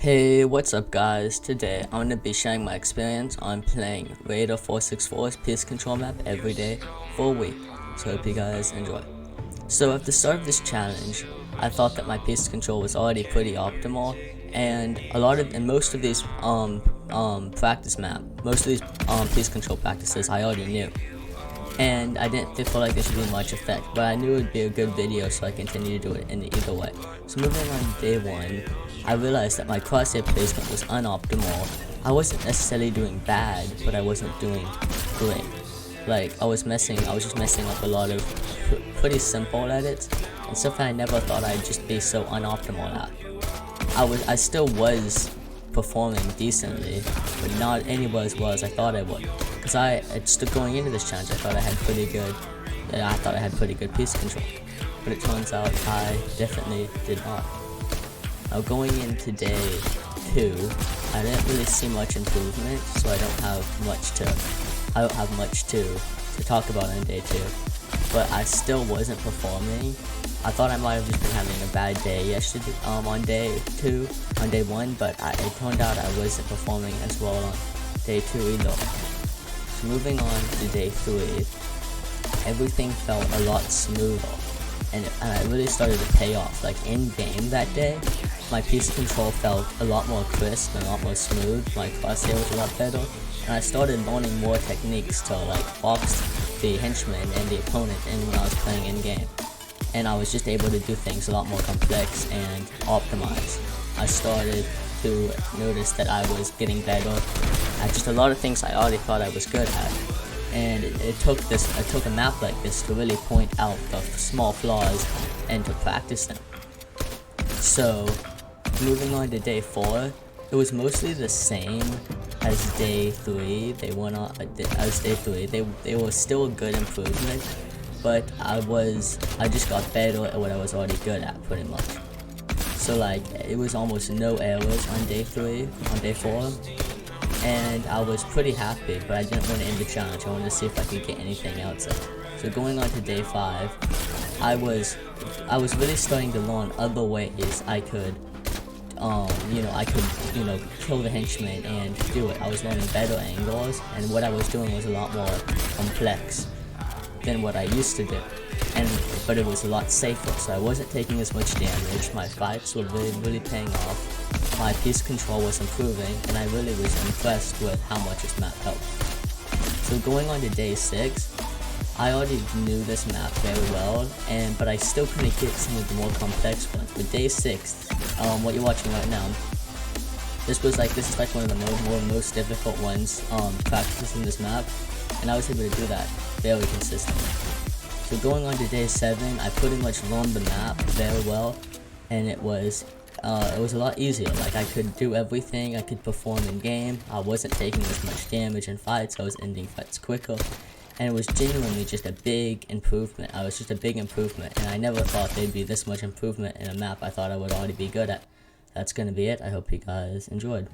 Hey, what's up guys? Today I'm going to be sharing my experience on playing Raider464's Peace Control map every day for a week, so hope you guys enjoy. So at the start of this challenge, I thought that my Peace Control was already pretty optimal, and most of these Peace Control practices I already knew. And I didn't feel like there should be much effect, but I knew it would be a good video, so I continued to do it in either way. So moving on day 1, I realized that my crosshair placement was unoptimal. I wasn't necessarily doing bad, but I wasn't doing great. Like, I was just messing up a lot of pretty simple edits, and stuff I never thought I'd just be so unoptimal at. I still was performing decently, but not anywhere as well as I thought I would. Because going into this challenge, I thought I had pretty good Peace Control, but it turns out I definitely did not. Now going into day 2, I didn't really see much improvement, so I don't have much to talk about on day 2. But I still wasn't performing. I thought I might have just been having a bad day yesterday, on day 1, but it turned out I wasn't performing as well on day 2 either. So moving on to day 3, everything felt a lot smoother, and it really started to pay off. Like in game that day, my Peace Control felt a lot more crisp and a lot more smooth. My crosshair was a lot better, and I started learning more techniques to like box the henchman and the opponent in when I was playing in game. And I was just able to do things a lot more complex and optimized. I started to notice that I was getting better at just a lot of things I already thought I was good at. And it took a map like this to really point out the small flaws and to practice them. So moving on to day 4, it was mostly the same as day 3. They were still a good improvement, but I just got better at what I was already good at pretty much. So like, it was almost no errors on day 4, and I was pretty happy, but I didn't want to end the challenge. I wanted to see if I could get anything else in. So going on to day 5, I was really starting to learn other ways I could kill the henchman and do it. I was learning better angles, and what I was doing was a lot more complex than what I used to do, but it was a lot safer, so I wasn't taking as much damage. My fights were really paying off. My Peace Control was improving, and I really was impressed with how much this map helped. So going on to day 6, I already knew this map very well, but I still couldn't get some of the more complex ones. But day 6, what you're watching right now, this is like one of the most difficult ones, practicing this map, and I was able to do that very consistently. So going on to day 7, I pretty much learned the map very well, and it was a lot easier. Like, I could do everything, I could perform in game, I wasn't taking as much damage in fights, I was ending fights quicker, and it was genuinely just a big improvement. And I never thought there'd be this much improvement in a map I thought I would already be good at. That's gonna be it. I hope you guys enjoyed.